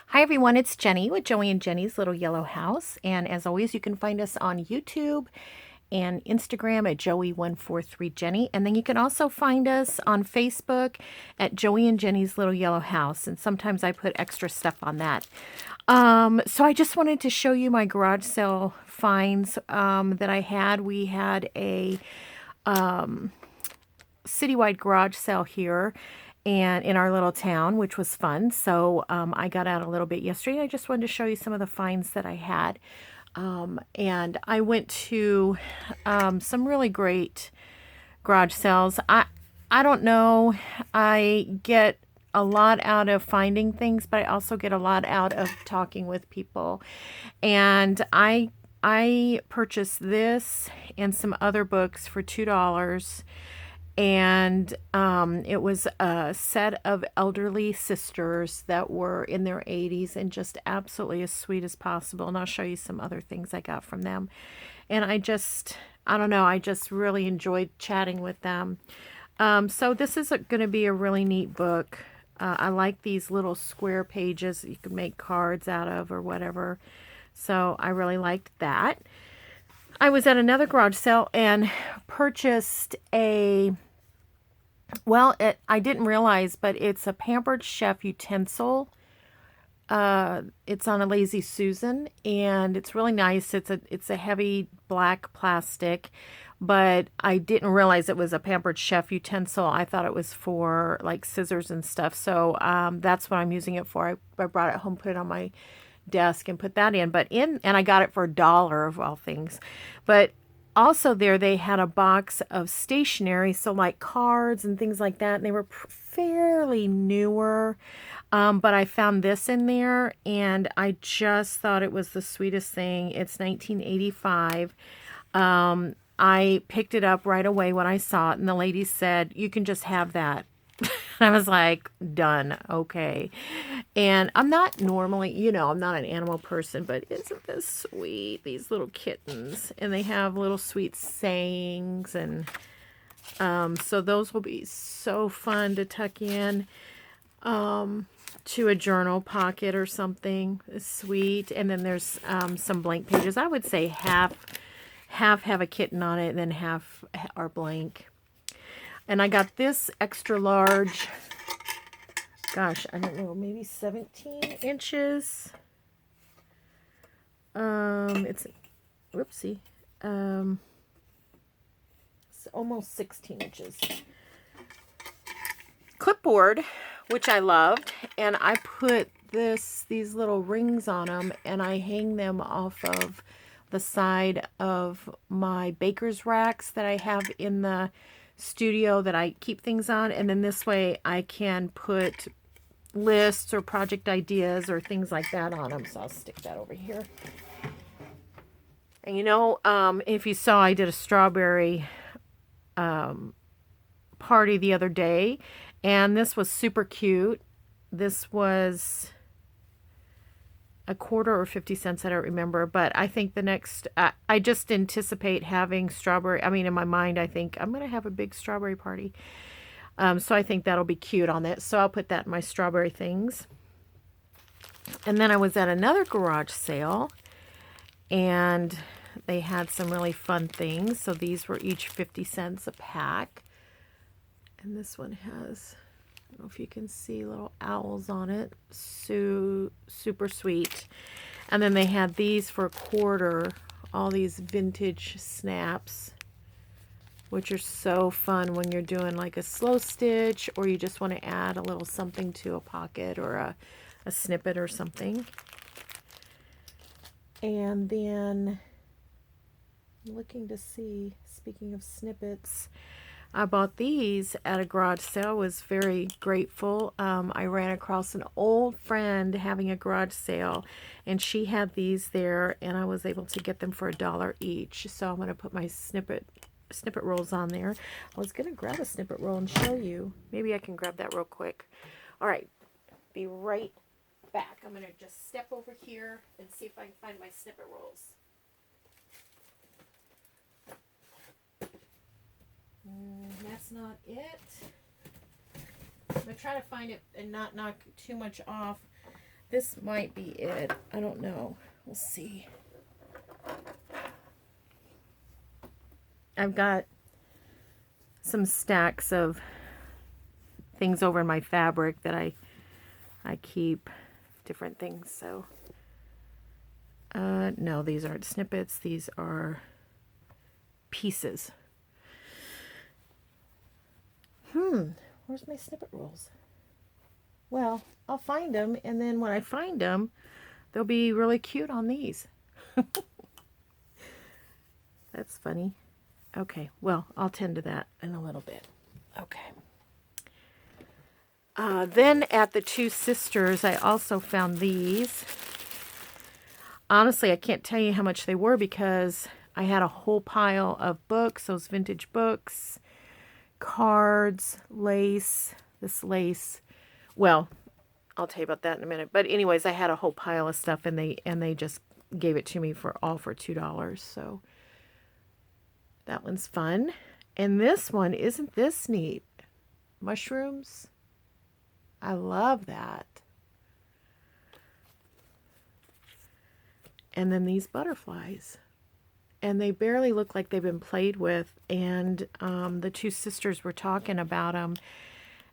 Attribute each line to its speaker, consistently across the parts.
Speaker 1: Hi everyone, it's Jenny with Joey and Jenny's Little Yellow House. And as always, you can find us on YouTube and Instagram at Joey143Jenny. And then you can also find us on Facebook at Joey and Jenny's Little Yellow House. And sometimes I put extra stuff on that. So I just wanted to show you my garage sale finds that I had. We had a citywide garage sale here and in our little town, which was fun. So I got out a little bit yesterday. I just wanted to show you some of the finds that I had. And I went to some really great garage sales. I don't know. I get a lot out of finding things, but I also get a lot out of talking with people. And I purchased this and some other books for $2. And it was a set of elderly sisters that were in their 80s and just absolutely as sweet as possible. And I'll show you some other things I got from them. And I don't know, I just really enjoyed chatting with them. So this is going to be a really neat book. I like these little square pages that you can make cards out of or whatever. So I really liked that. I was at another garage sale and purchased I didn't realize, but it's a Pampered Chef utensil. It's on a Lazy Susan, and it's really nice. It's a heavy black plastic, but I didn't realize it was a Pampered Chef utensil. I thought it was for like scissors and stuff. So that's what I'm using it for. I brought it home, put it on my desk, and put that in. And I got it for $1 of all things, but. Also there they had a box of stationery, so like cards and things like that, and they were fairly newer, but I found this in there and I just thought it was the sweetest thing. It's 1985. I picked it up right away when I saw it, and the lady said, "You can just have that." I was like, done. Okay. And I'm not normally, I'm not an animal person, but isn't this sweet? These little kittens. And they have little sweet sayings. And so those will be so fun to tuck in to a journal pocket or something. It's sweet. And then there's some blank pages. I would say half have a kitten on it and then half are blank. And I got this extra large, gosh, I don't know, maybe 17 inches. It's, whoopsie, it's almost 16 inches. Clipboard, which I loved, and I put these little rings on them, and I hang them off of the side of my baker's racks that I have in the studio that I keep things on, and then this way I can put lists or project ideas or things like that on them. So I'll stick that over here. And if you saw, I did a strawberry party the other day, and this was super cute. This was a quarter or 50 cents, I don't remember, but I think the next, I just anticipate having strawberry. I mean, in my mind, I think I'm going to have a big strawberry party. So I think that'll be cute on it. So I'll put that in my strawberry things. And then I was at another garage sale, and they had some really fun things. So these were each 50 cents a pack. And this one has, I don't know if you can see, little owls on it. Super sweet. And then they had these for a quarter, all these vintage snaps, which are so fun when you're doing like a slow stitch, or you just want to add a little something to a pocket or a snippet or something. And then I'm looking to see, speaking of snippets, I bought these at a garage sale. Was very grateful. I ran across an old friend having a garage sale, and she had these there, and I was able to get them for $1 each. So I'm going to put my snippet rolls on there. I was going to grab a snippet roll and show you. Maybe I can grab that real quick. All right, be right back. I'm going to just step over here and see if I can find my snippet rolls. That's not it. I'm going to try to find it and not knock too much off. This might be it. I don't know. We'll see. I've got some stacks of things over in my fabric that I keep different things. So no, these aren't snippets. These are pieces. Where's my snippet rolls? Well, I'll find them, and then when I find them, they'll be really cute on these. That's funny. Okay, well, I'll tend to that in a little bit. Okay. Then at the Two Sisters, I also found these. Honestly, I can't tell you how much they were because I had a whole pile of books, those vintage books, cards, lace, this lace. Well, I'll tell you about that in a minute. But anyways, I had a whole pile of stuff, and they just gave it to me for $2. So that one's fun. And this one, isn't this neat? Mushrooms. I love that. And then these butterflies. And they barely look like they've been played with. And the Two Sisters were talking about them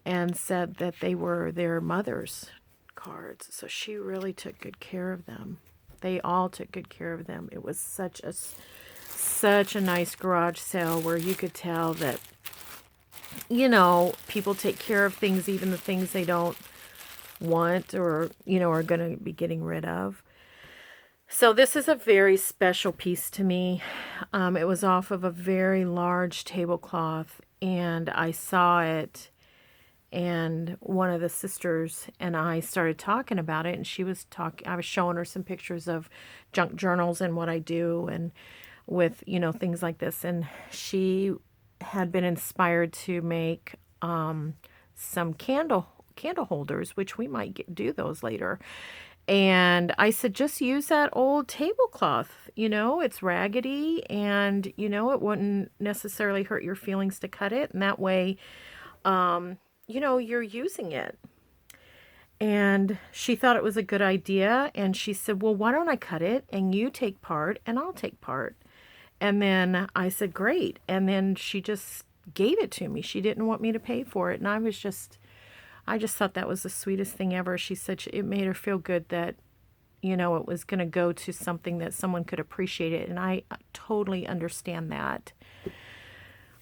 Speaker 1: and said that they were their mother's cards. So she really took good care of them. They all took good care of them. It was such a nice garage sale where you could tell that, you know, people take care of things, even the things they don't want or, you know, are going to be getting rid of. So this is a very special piece to me. It was off of a very large tablecloth, and I saw it, and one of the sisters and I started talking about it, and I was showing her some pictures of junk journals and what I do and with, you know, things like this. And she had been inspired to make some candle holders, which we might do those later. And I said, just use that old tablecloth. You know, it's raggedy, and, you know, it wouldn't necessarily hurt your feelings to cut it. And that way, you know, you're using it. And she thought it was a good idea. And she said, well, why don't I cut it and you take part and I'll take part. And then I said, great. And then she just gave it to me. She didn't want me to pay for it. And I just thought that was the sweetest thing ever. She said it made her feel good that, you know, it was going to go to something that someone could appreciate it. And I totally understand that.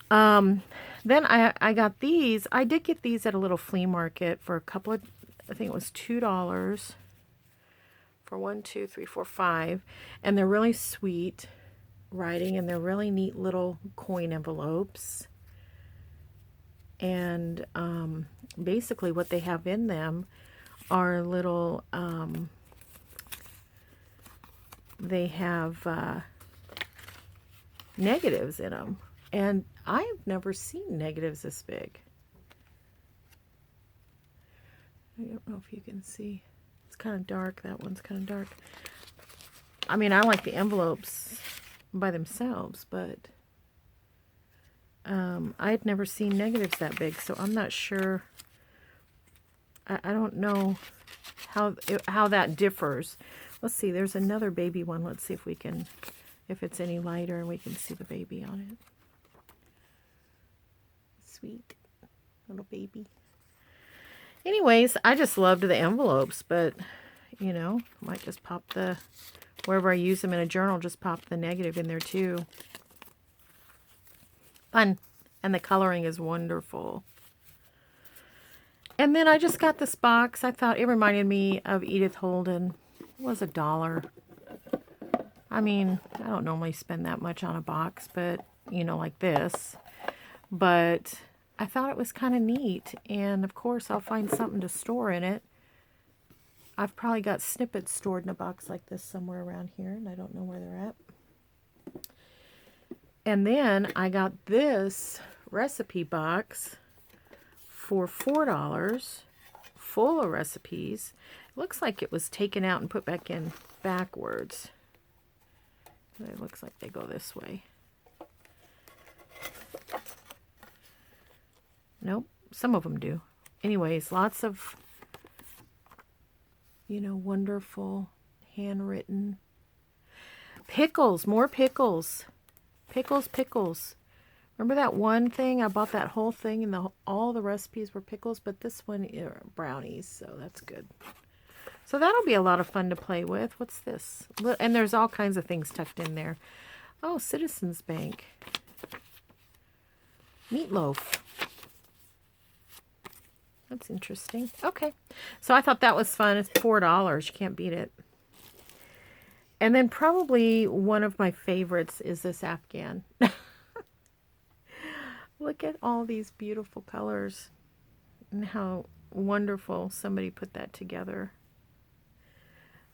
Speaker 1: Then I got these. I did get these at a little flea market for I think it was $2 for 1, 2, 3, 4, 5. And they're really sweet writing, and they're really neat little coin envelopes. And basically what they have in them are little, they have negatives in them. And I've never seen negatives this big. I don't know if you can see. It's kind of dark. That one's kind of dark. I mean, I like the envelopes by themselves, but I had never seen negatives that big, so I'm not sure. I don't know how that differs. Let's see. There's another baby one. Let's see if it's any lighter and we can see the baby on it. Sweet little baby. Anyways, I just loved the envelopes, but, you know, I might just pop wherever I use them in a journal, just pop the negative in there too. Fun. And the coloring is wonderful. And then I just got this box. I thought it reminded me of Edith Holden. It was $1. I mean, I don't normally spend that much on a box, but, you know, like this. But I thought it was kind of neat. And, of course, I'll find something to store in it. I've probably got snippets stored in a box like this somewhere around here, and I don't know where they're at. And then I got this recipe box for $4, full of recipes. It looks like it was taken out and put back in backwards. It looks like they go this way. Nope, some of them do. Anyways, lots of wonderful handwritten. Pickles, more pickles. Pickles, pickles. Remember that one thing? I bought that whole thing and all the recipes were pickles, but this one are brownies, so that's good. So that'll be a lot of fun to play with. What's this? And there's all kinds of things tucked in there. Oh, Citizens Bank. Meatloaf. That's interesting. Okay. So I thought that was fun. It's $4. You can't beat it. And then probably one of my favorites is this Afghan. Look at all these beautiful colors and how wonderful somebody put that together.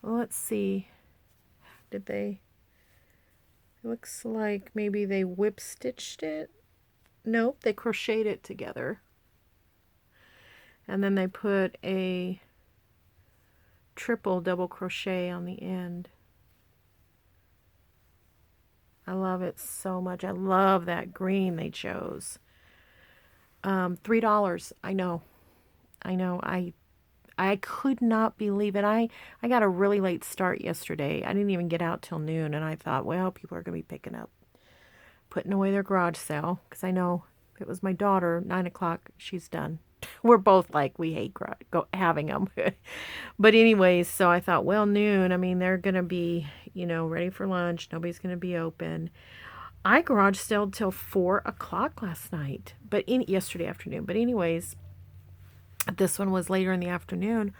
Speaker 1: Well, let's see. Did they... Looks like maybe they whip stitched it. Nope, they crocheted it together. And then they put a triple double crochet on the end. I love it so much. I love that green they chose. $3. I know. I could not believe it. I got a really late start yesterday. I didn't even get out till noon, and I thought, well, people are going to be picking up, putting away their garage sale, because I know if it was my daughter, 9 o'clock, she's done. We're both like, we hate having them. But anyways, so I thought, well, noon, I mean, they're going to be, ready for lunch. Nobody's going to be open. I garage saled till 4 o'clock last night, yesterday afternoon. But anyways, this one was later in the afternoon,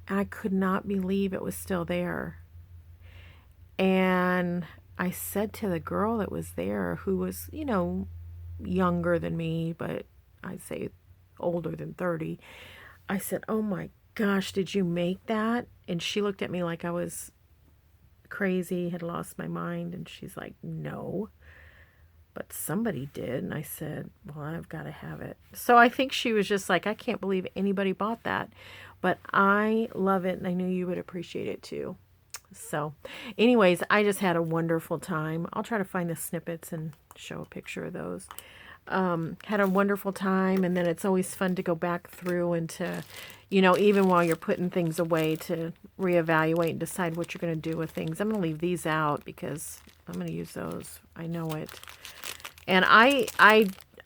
Speaker 1: and I could not believe it was still there. And I said to the girl that was there, who was, younger than me, but I'd say older than 30, I said, oh my gosh, did you make that? And she looked at me like I was crazy, had lost my mind, and she's like, no, but somebody did. And I said, well, I've got to have it. So I think she was just like, I can't believe anybody bought that, but I love it, and I knew you would appreciate it too. So anyways, I just had a wonderful time. I'll try to find the snippets and show a picture of those. Had a wonderful time, and then it's always fun to go back through and to, even while you're putting things away, to reevaluate and decide what you're going to do with things. I'm going to leave these out because I'm going to use those. I know it. And I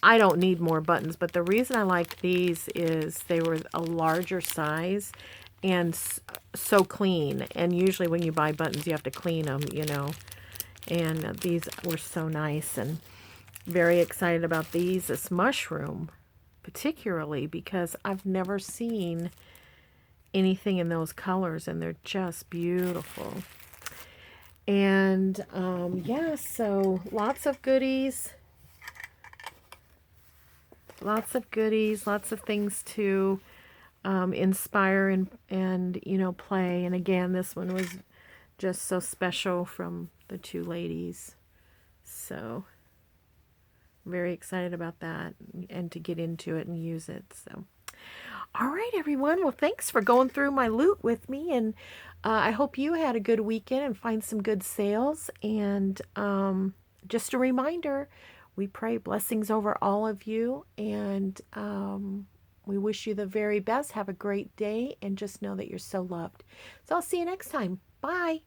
Speaker 1: don't need more buttons, but the reason I like these is they were a larger size and so clean. And usually when you buy buttons, you have to clean them, And these were so nice, and very excited about these. This mushroom, particularly, because I've never seen anything in those colors, and they're just beautiful. And yeah, so lots of goodies. Lots of things to inspire and play. And again, this one was just so special from the two ladies. So very excited about that and to get into it and use it. So, all right, everyone. Well, thanks for going through my loot with me. And I hope you had a good weekend and find some good sales. And just a reminder, we pray blessings over all of you. And we wish you the very best. Have a great day. And just know that you're so loved. So I'll see you next time. Bye.